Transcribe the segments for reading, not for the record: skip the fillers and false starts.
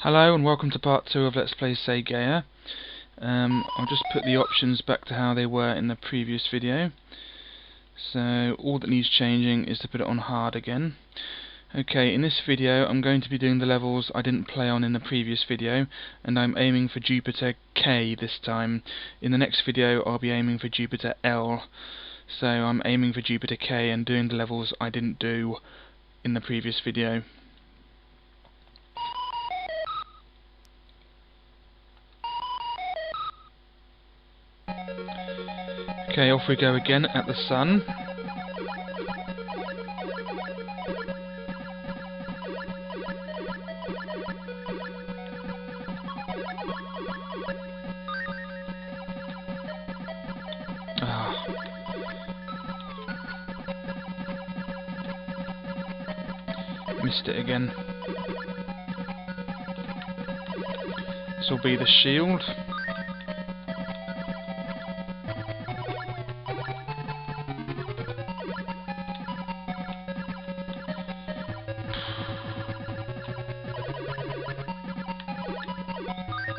Hello and welcome to part 2 of Let's Play Sagaia. I'll just put the options back to how they were in the previous video. So all that needs changing is to put it on hard again. Okay, in this video I'm going to be doing the levels I didn't play on in the previous video, and I'm aiming for Jupiter K this time. In the next video I'll be aiming for Jupiter L. So I'm aiming for Jupiter K and doing the levels I didn't do in the previous video. Okay, off we go again at the sun. Missed it again. This will be the shield.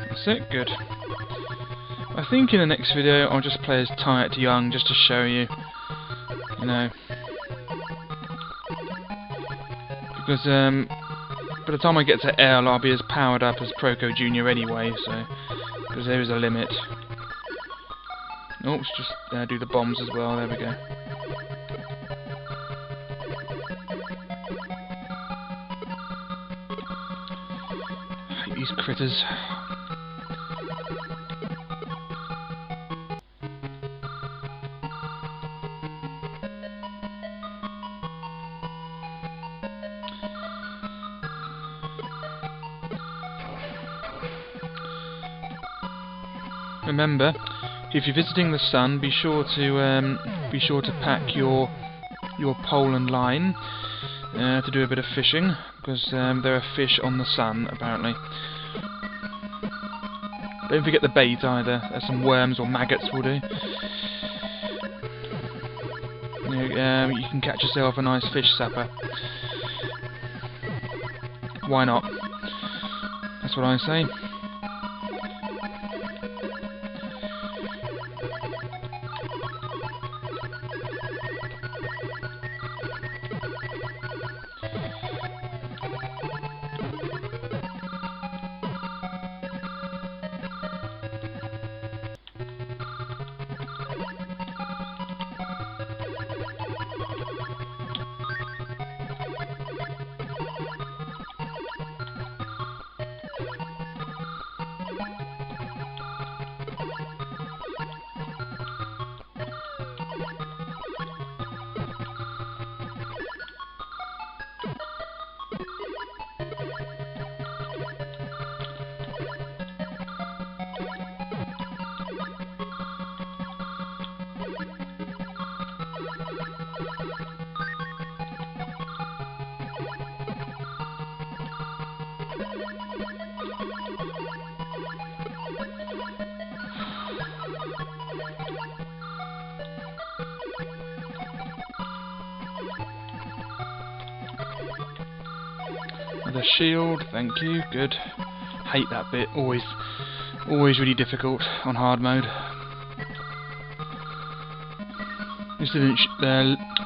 That's it, good. I think in the next video I'll just play as Tight Young just to show you, because by the time I get to L I'll be as powered up as Proco Jr anyway, so, because there is a limit. Oh, let's just do the bombs as well, there we go. I hate these critters. Remember, if you're visiting the sun, be sure to pack your pole and line to do a bit of fishing, because there are fish on the sun apparently. Don't forget the bait either. There's some worms or maggots will do. You can catch yourself a nice fish sapper. Why not? That's what I say. The shield, thank you, good. Hate that bit, always really difficult on hard mode. Just didn't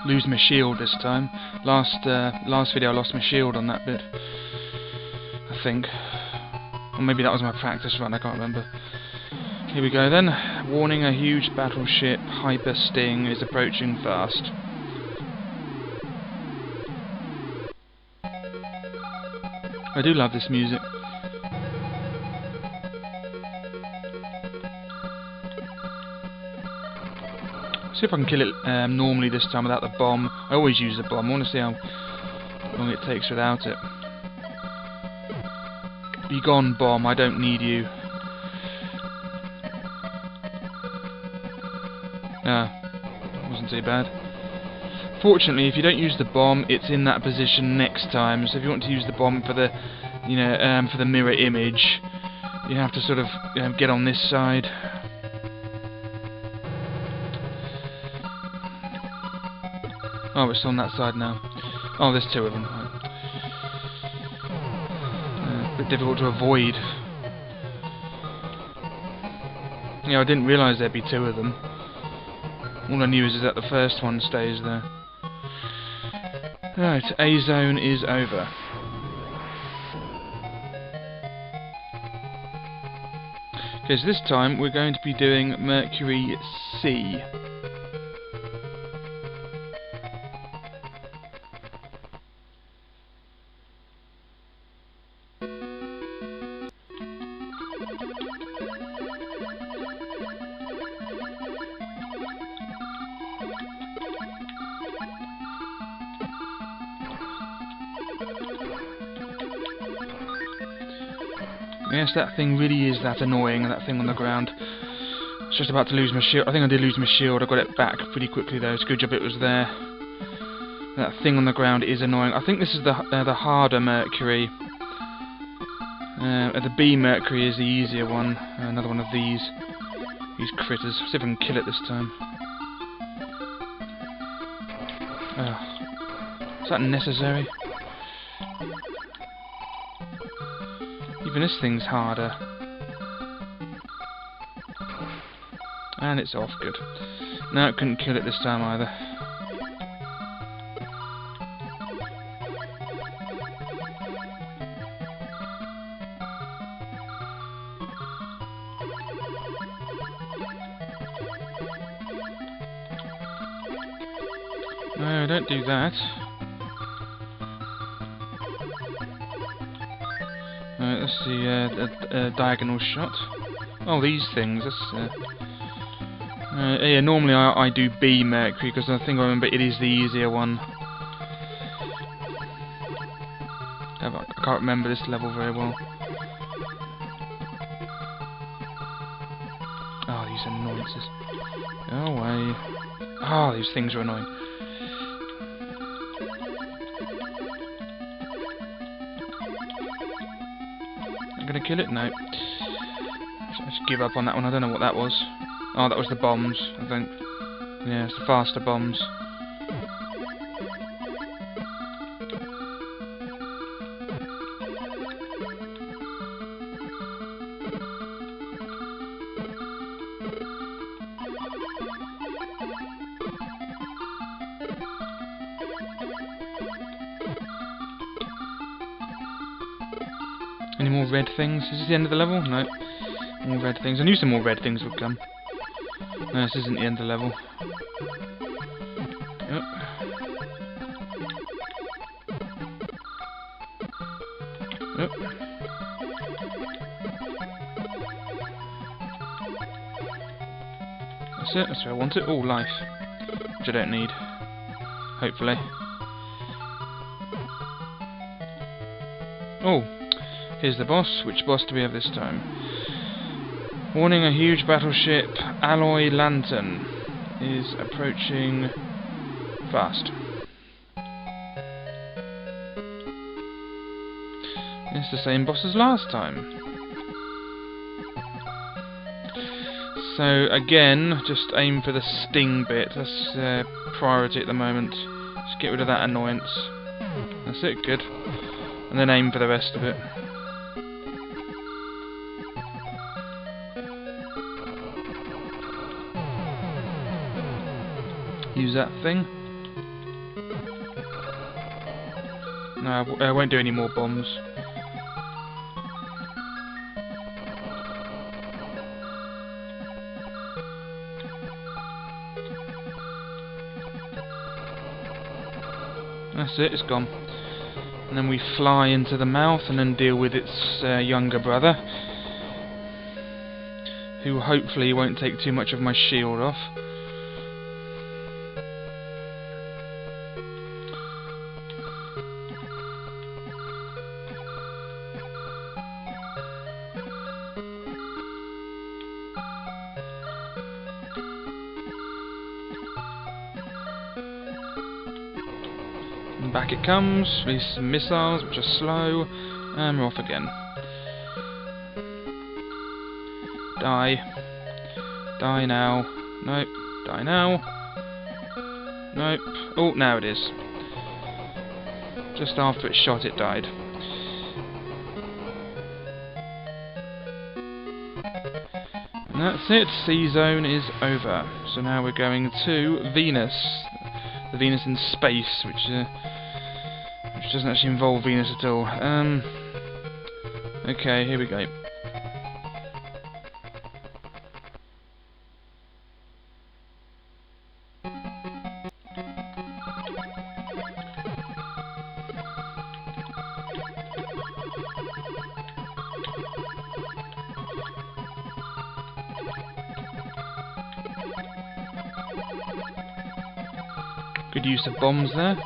lose my shield this time. Last video I lost my shield on that bit, I think. Or maybe that was my practice run, I can't remember. Here we go then. Warning, a huge battleship, Hyper Sting, is approaching fast. I do love this music. See if I can kill it normally this time without the bomb. I always use the bomb. I want to see how long it takes without it. Be gone, bomb. I don't need you. Wasn't too bad. Fortunately, if you don't use the bomb, it's in that position next time. So if you want to use the bomb for the, for the mirror image, you have to sort of get on this side. Oh, it's on that side now. Oh, there's two of them. a bit difficult to avoid. Yeah, I didn't realise there'd be two of them. All I knew is that the first one stays there. Right, A zone is over. Okay, so this time we're going to be doing Mercury C. Yes, that thing really is that annoying, that thing on the ground. I was just about to lose my shield. I think I did lose my shield. I got it back pretty quickly though. It's a good job it was there. That thing on the ground is annoying. I think this is the harder Mercury. The B Mercury is the easier one. Another one of these critters. See if I can kill it this time. Is that necessary? Even this thing's harder. And it's off, good. No, couldn't kill it this time either. No, don't do that. That's the diagonal shot. Oh, these things. That's yeah. Normally I do B Mercury because I think I remember it is the easier one. I can't remember this level very well. Oh, these annoyances. Go away. Oh, these things are annoying. Gonna kill it? No. Let's give up on that one. I don't know what that was. Oh, that was the bombs, I think. Yeah, it's the faster bombs. Any more red things? Is this the end of the level? No. More red things. I knew some more red things would come. No, this isn't the end of the level. Yep. Yep. That's it. That's where I want it. Oh, life. Which I don't need. Hopefully. Oh. Here's the boss. Which boss do we have this time? Warning, a huge battleship, Alloy Lantern, is approaching fast. It's the same boss as last time. So again, just aim for the sting bit. That's priority at the moment. Just get rid of that annoyance. That's it, good. And then aim for the rest of it. Use that thing. No, I won't do any more bombs. That's it, it's gone. And then we fly into the mouth and then deal with its younger brother, who hopefully won't take too much of my shield off. And back it comes, release some missiles which are slow, and we're off again. Die. Die now. Nope. Die now. Nope. Oh, now it is. Just after it shot, it died. And that's it, C-Zone is over. So now we're going to Venus. The Venus in space, which doesn't actually involve Venus at all. Okay, here we go. Good use of bombs there.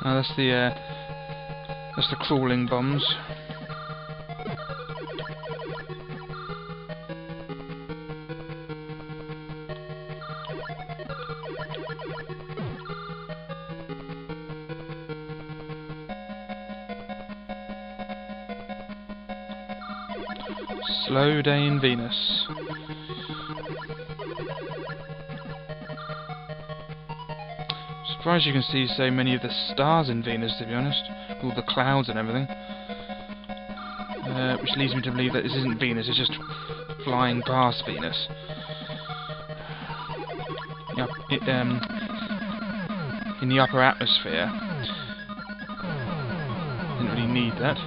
Oh, that's the crawling bombs. Slow day in Venus. Surprised you can see so many of the stars in Venus, to be honest. All the clouds and everything. Which leads me to believe that this isn't Venus, it's just flying past Venus. Yep, in the upper atmosphere. Didn't really need that.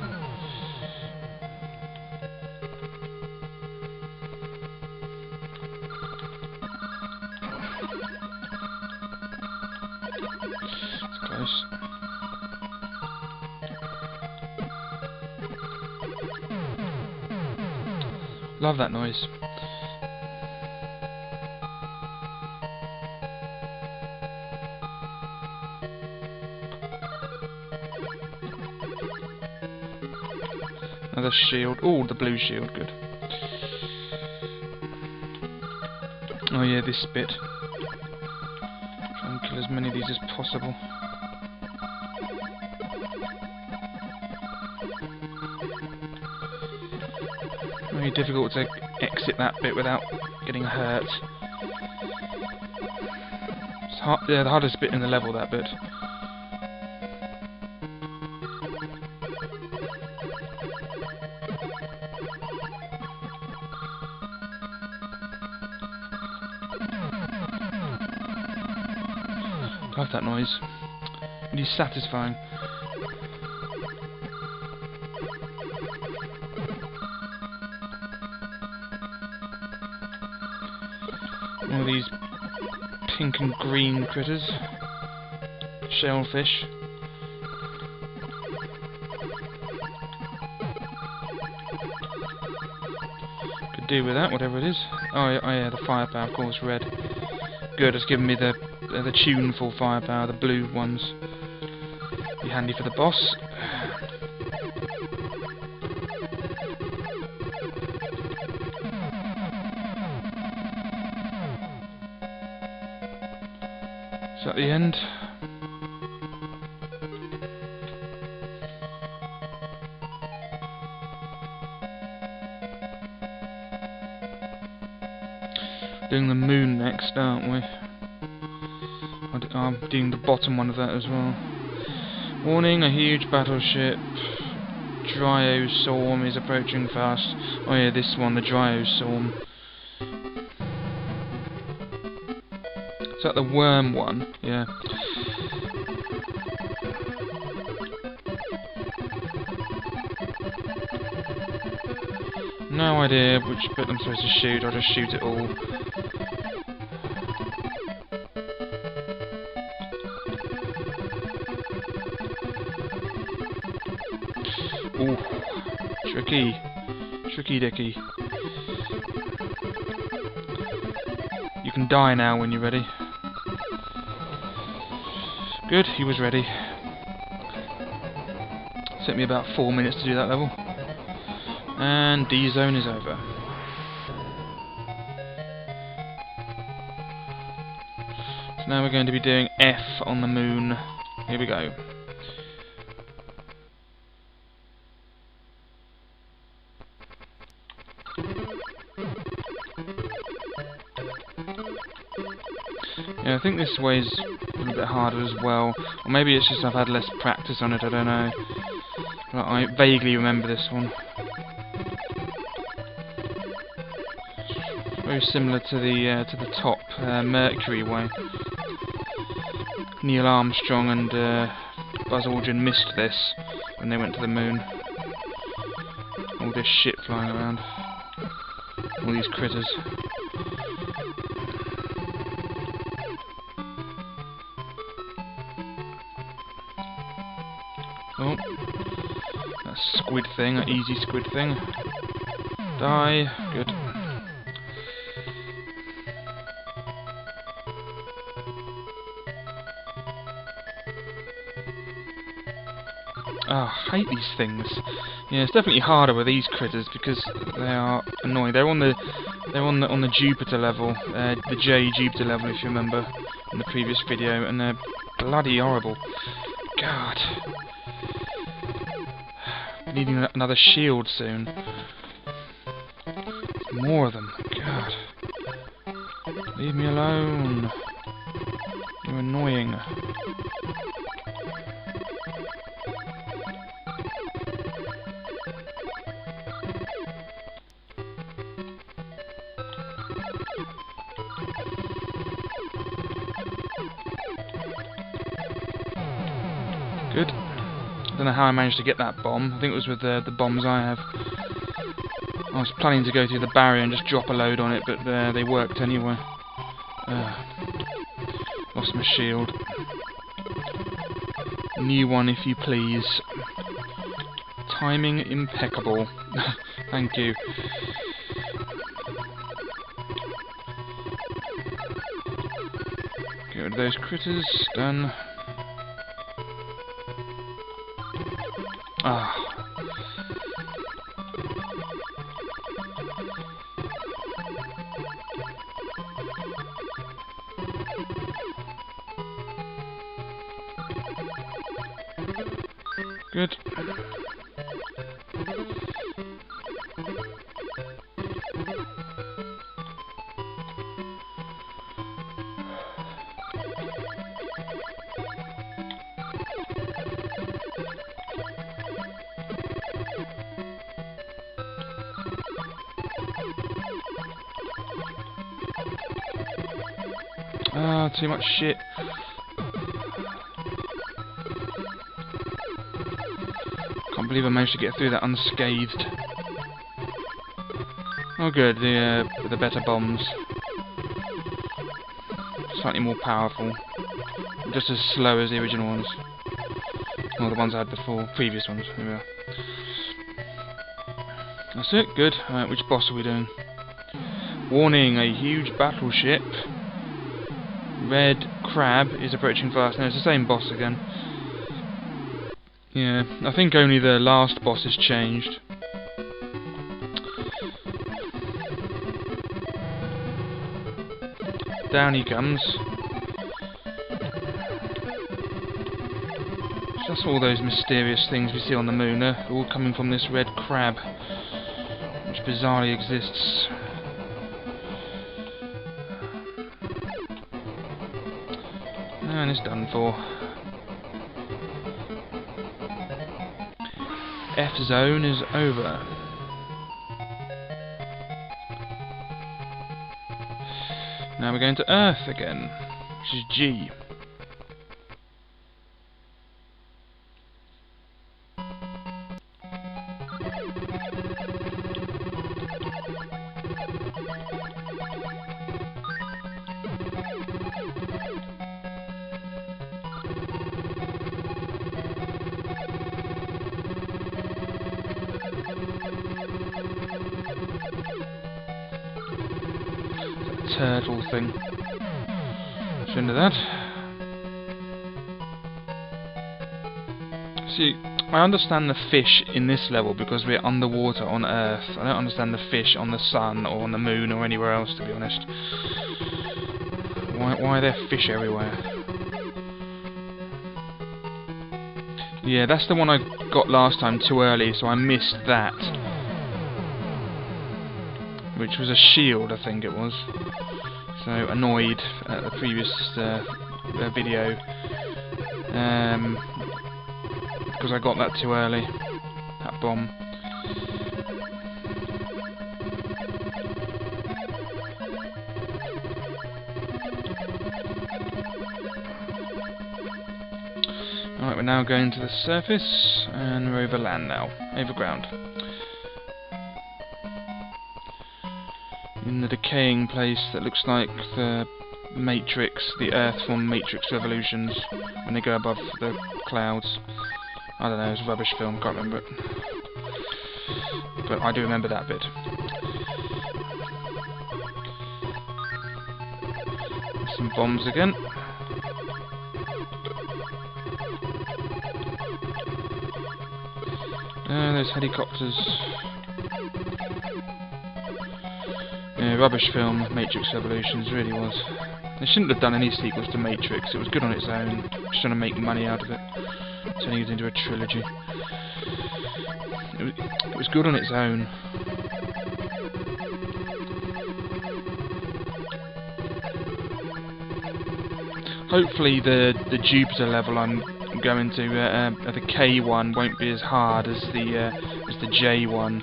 Close. Love that noise. Another shield. Oh, the blue shield, good. Oh yeah, this bit. Try and kill as many of these as possible. Very difficult to exit that bit without getting hurt. It's hard, yeah, the hardest bit in the level, that bit. Love that noise. Really satisfying. All these pink and green critters. Shellfish. Could do with that, whatever it is. Oh yeah, the firepower, of course, red. Good, it's given me the tuneful firepower, the blue ones. Be handy for the boss. Is that the end? Doing the moon next, aren't we? I'm doing the bottom one of that as well. Warning, a huge battleship. Dryoswarm is approaching fast. Oh yeah, this one, the Dryoswarm. Is that the worm one? Yeah. No idea which bit I'm supposed to shoot, I'll just shoot it all. Ooh, tricky. Tricky dicky. You can die now when you're ready. Good, he was ready. Took me about 4 minutes to do that level. And D-Zone is over. So now we're going to be doing F on the moon. Here we go. Yeah, I think this way's little bit harder as well. Or maybe it's just I've had less practice on it, I don't know. But I vaguely remember this one. It's very similar to the top Mercury way. Neil Armstrong and Buzz Aldrin missed this when they went to the moon. All this shit flying around. All these critters. Oh, that squid thing, that easy squid thing. Die. Good. Oh, I hate these things. Yeah, it's definitely harder with these critters because they are annoying. They're on the Jupiter level, the J Jupiter level, if you remember in the previous video, and they're bloody horrible. God, needing another shield soon. More of them. God, leave me alone. You're annoying. Good. I don't know how I managed to get that bomb. I think it was with the bombs I have. I was planning to go through the barrier and just drop a load on it, but they worked anyway. Lost my shield. New one, if you please. Timing impeccable. Thank you. Get rid of those critters. Done. Ah. Good. Ah, too much shit. Can't believe I managed to get through that unscathed. Oh good, the better bombs. Slightly more powerful. Just as slow as the original ones. Or the ones I had before, previous ones. There we are. That's it, good. Alright, which boss are we doing? Warning, a huge battleship. Red crab is approaching fast. No, it's the same boss again. Yeah, I think only the last boss has changed. Down he comes. Just all those mysterious things we see on the moon are all coming from this red crab, which bizarrely exists. And it's done for. F zone is over. Now we're going to Earth again, which is G. Turtle thing. Should into that. See, I understand the fish in this level because we're underwater on Earth. I don't understand the fish on the sun or on the moon or anywhere else, to be honest. Why are there fish everywhere? Yeah, that's the one I got last time too early, so I missed that. Which was a shield, I think it was. So annoyed at the previous video, because I got that too early, that bomb. Alright, we're now going to the surface, and we're over land now, over ground. In the decaying place that looks like the Matrix, the Earth from Matrix Revolutions, when they go above the clouds. I don't know, it's a rubbish film, can't remember it. But I do remember that bit. Some bombs again. There's helicopters. Yeah, rubbish film, Matrix Revolutions, really was. They shouldn't have done any sequels to Matrix. It was good on its own. Just trying to make money out of it. Turning it into a trilogy. It was good on its own. Hopefully the Jupiter level I'm going to, the K one, won't be as hard as the J one,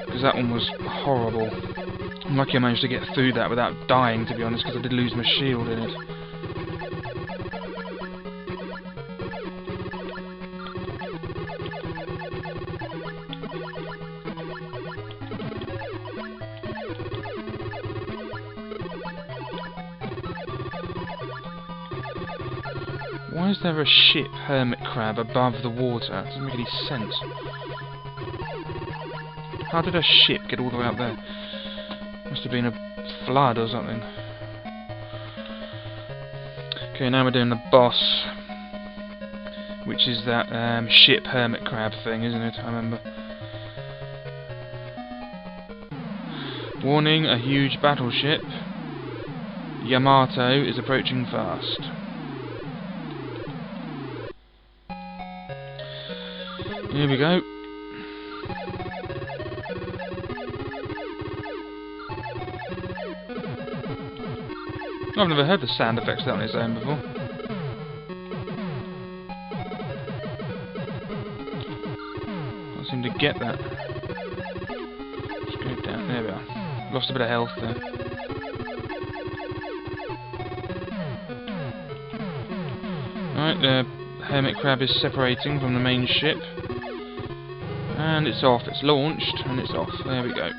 because that one was horrible. I'm lucky I managed to get through that without dying, to be honest, because I did lose my shield in it. Why is there a ship hermit crab above the water? It doesn't make any sense. How did a ship get all the way up there? Must have been a flood or something. Okay, now we're doing the boss, which is that ship hermit crab thing, isn't it? I remember. Warning, a huge battleship. Yamato is approaching fast. Here we go. I've never heard the sound effects of that on its own before. Can't seem to get that. Let's go down. There we are. Lost a bit of health there. Alright, the hermit crab is separating from the main ship. And it's off. It's launched, and it's off. There we go.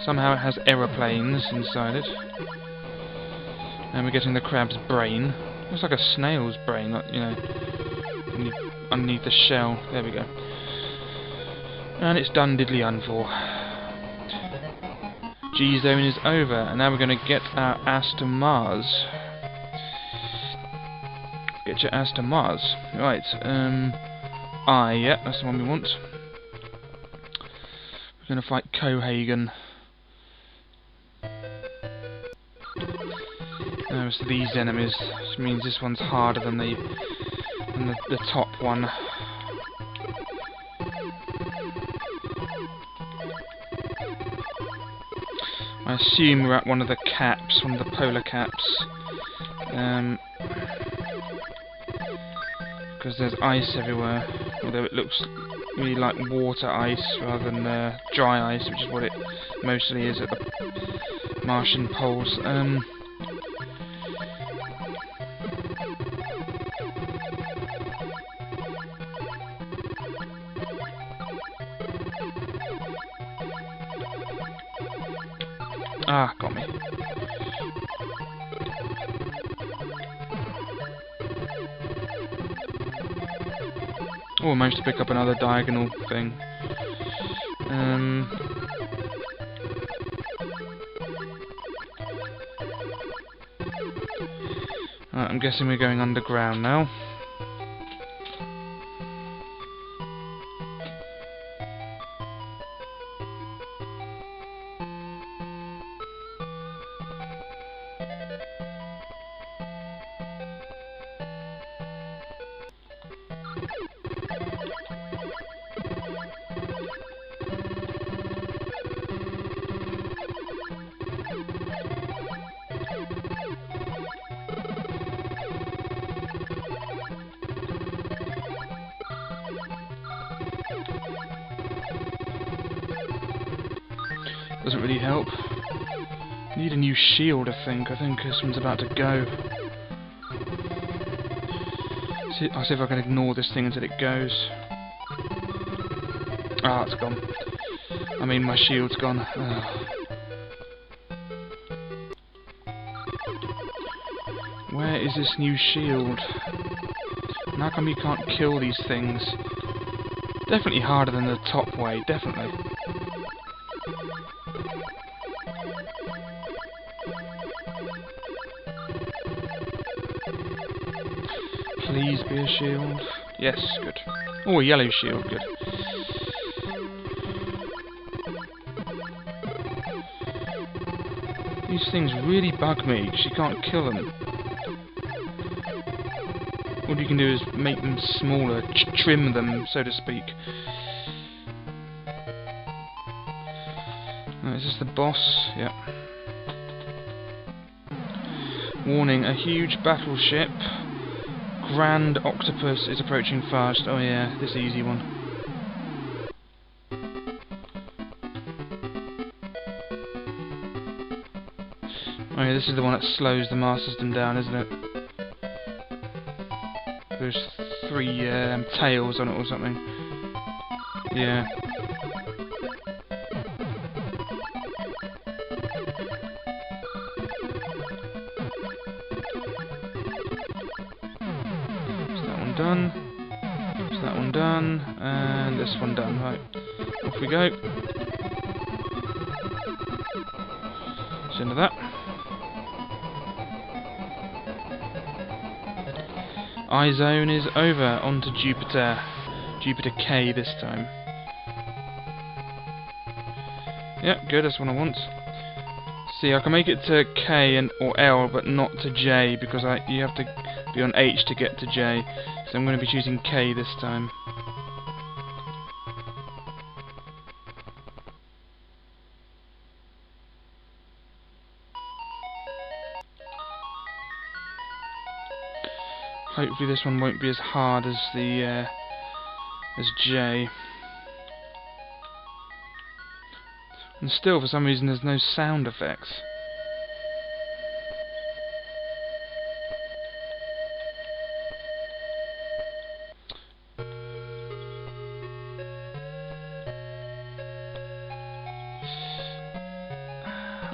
Somehow it has aeroplanes inside it. And we're getting the crab's brain. Looks like a snail's brain, like, you know, underneath the shell. There we go. And it's done diddly for. G-Zone is over, and now we're going to get our ass to Mars. Get your ass to Mars. Right, yeah, that's the one we want. We're going to fight Cohagen. Now it's these enemies, which means this one's harder than the top one. I assume we're at one of the caps, one of the polar caps. Because there's ice everywhere, although it looks really like water ice rather than dry ice, which is what it mostly is at the Martian poles. Ah, got me. Oh, I managed to pick up another diagonal thing. Right, I'm guessing we're going underground now. Doesn't really help. Need a new shield, I think. I think this one's about to go. I'll see if I can ignore this thing until it goes. Ah, it's gone. I mean, my shield's gone. Where is this new shield? And how come you can't kill these things? Definitely harder than the top way, definitely. Please be a shield. Yes, good. Oh, a yellow shield, good. These things really bug me, because you can't kill them. All you can do is make them smaller, trim them, so to speak. Is this the boss? Yep. Warning, a huge battleship. Grand octopus is approaching fast. Oh yeah, this easy one. Oh yeah, this is the one that slows the Master System down, isn't it? There's 3 tails on it or something. Yeah. Is that one done? Is that one done? And this one done. Right. Off we go. It's into that. iZone is over, onto Jupiter. Jupiter K this time. Yep, good, that's what I want. See, I can make it to K and or L, but not to J, because you have to be on H to get to J. So I'm going to be choosing K this time. Hopefully this one won't be as hard as the as J. And still, for some reason, there's no sound effects.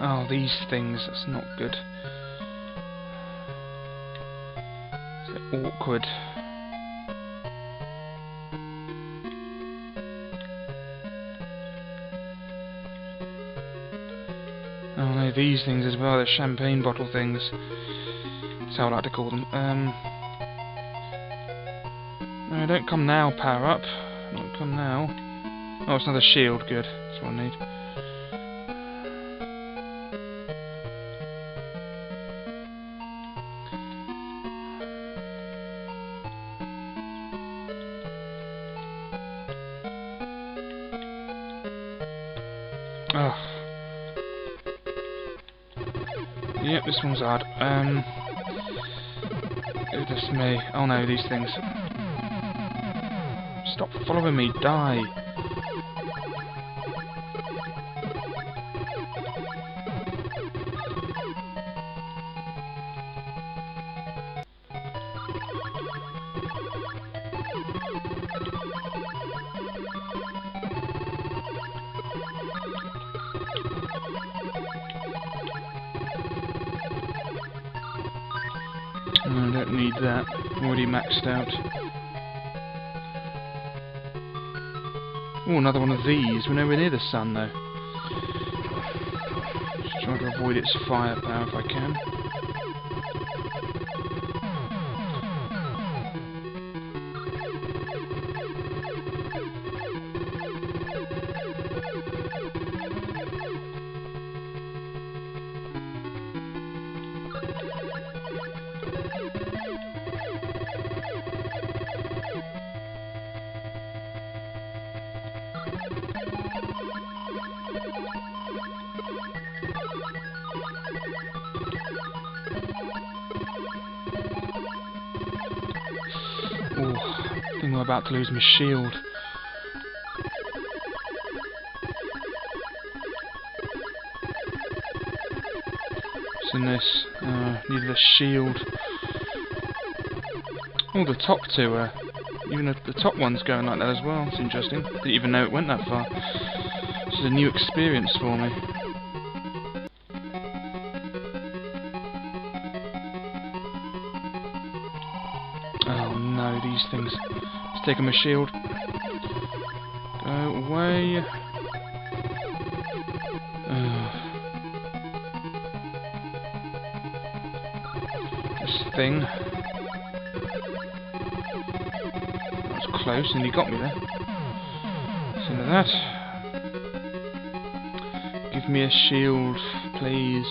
Oh, these things, that's not good. Awkward. Oh no, these things as well, they're champagne bottle things. That's how I like to call them. No, don't come now, power up. Don't come now. Oh, it's another shield, good. That's what I need. Ugh. Yep, this one's hard. Goodness me. Oh no, these things. Stop following me, die. I don't need that. Already maxed out. Oh, another one of these. We're nowhere near the sun, though. Just trying to avoid its firepower if I can. Oh, I think I'm about to lose my shield. What's in this? Needed a shield. Oh, the top two are... even the top one's going like that as well. It's interesting. Didn't even know it went that far. This is a new experience for me. Oh no, these things. Let's take my shield. Go away. This thing. That was close and he got me there. So into that. Give me a shield, please.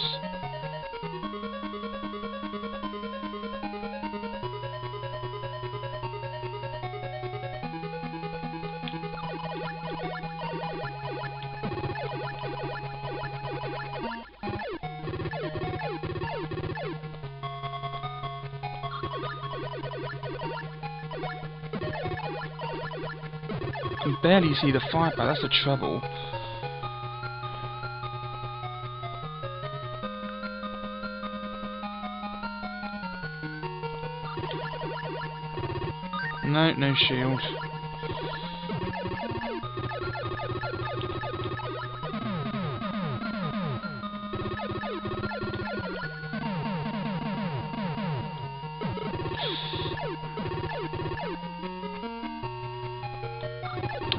I can barely see the fire power, that's the trouble. No, no shield.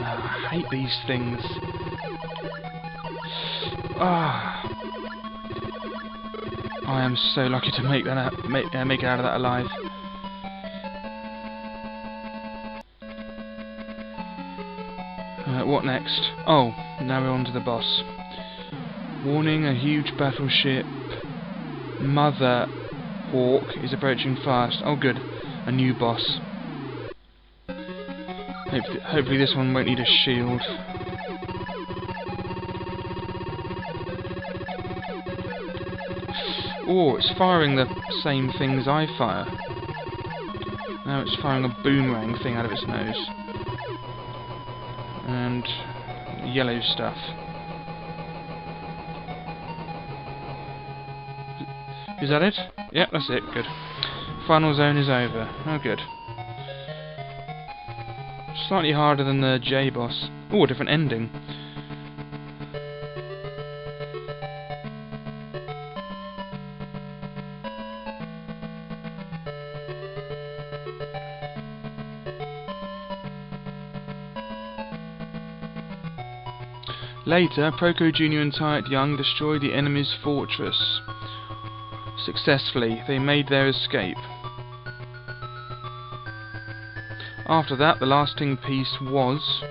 I hate these things. I am so lucky to make that make it out of that alive. What next? Oh, now we're on to the boss. Warning: a huge battleship Mother Hawk is approaching fast. Oh good, a new boss. Hopefully this one won't need a shield. Oh, it's firing the same things I fire. Now it's firing a boomerang thing out of its nose. And yellow stuff. Is that it? Yep, that's it. Good. Final zone is over. Oh, good. Slightly harder than the J boss. Oh, a different ending. Later, Proco Jr and Tight Young destroyed the enemy's fortress. Successfully, they made their escape. After that, the lasting peace was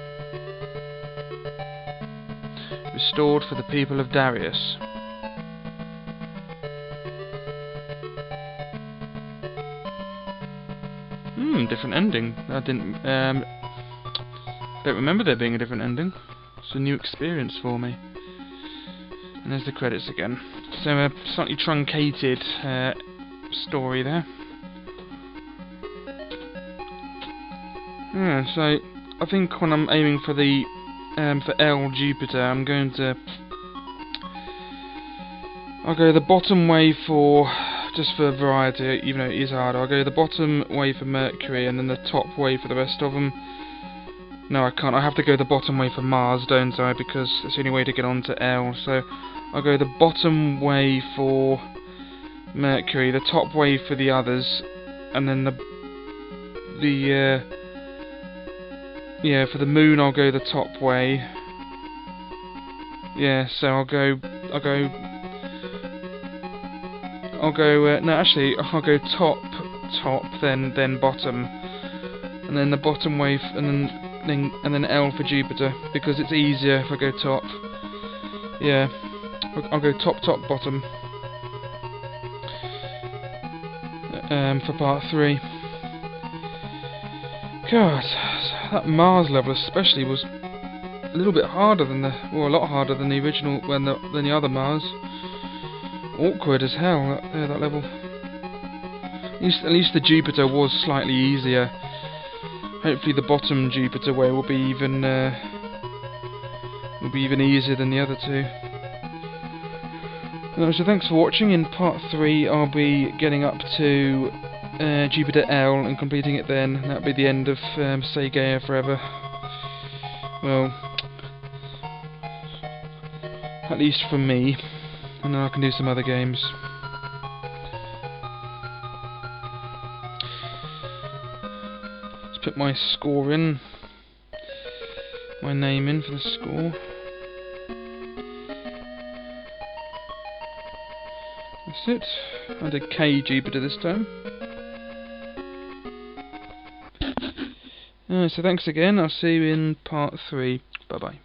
restored for the people of Darius. Different ending. I don't remember there being a different ending. It's a new experience for me. And there's the credits again. So a slightly truncated story there. Yeah, so I think when I'm aiming for the for L Jupiter, I'll go the bottom way for, just for variety, even though it is hard. I'll go the bottom way for Mercury and then the top way for the rest of them. No, I can't. I have to go the bottom way for Mars, don't I? Because it's the only way to get onto L. So I'll go the bottom way for Mercury, the top way for the others, and then for the Moon I'll go the top way. Yeah, so I'll go top, then bottom, and then the bottom way, and then L for Jupiter, because it's easier if I go top. Yeah, I'll go top, bottom for part 3. God, that Mars level especially was a little bit harder than a lot harder than the original, than the other Mars. Awkward as hell, that level. At least the Jupiter was slightly easier. Hopefully the bottom Jupiter way will be even easier than the other two. So thanks for watching. In part 3 I'll be getting up to Jupiter L and completing it then. That'll be the end of Sagaia forever. Well, at least for me. And then I can do some other games. Let's put my score in. My name in for the score. That's it. I did K Jupiter this time. So thanks again. I'll see you in part 3. Bye bye.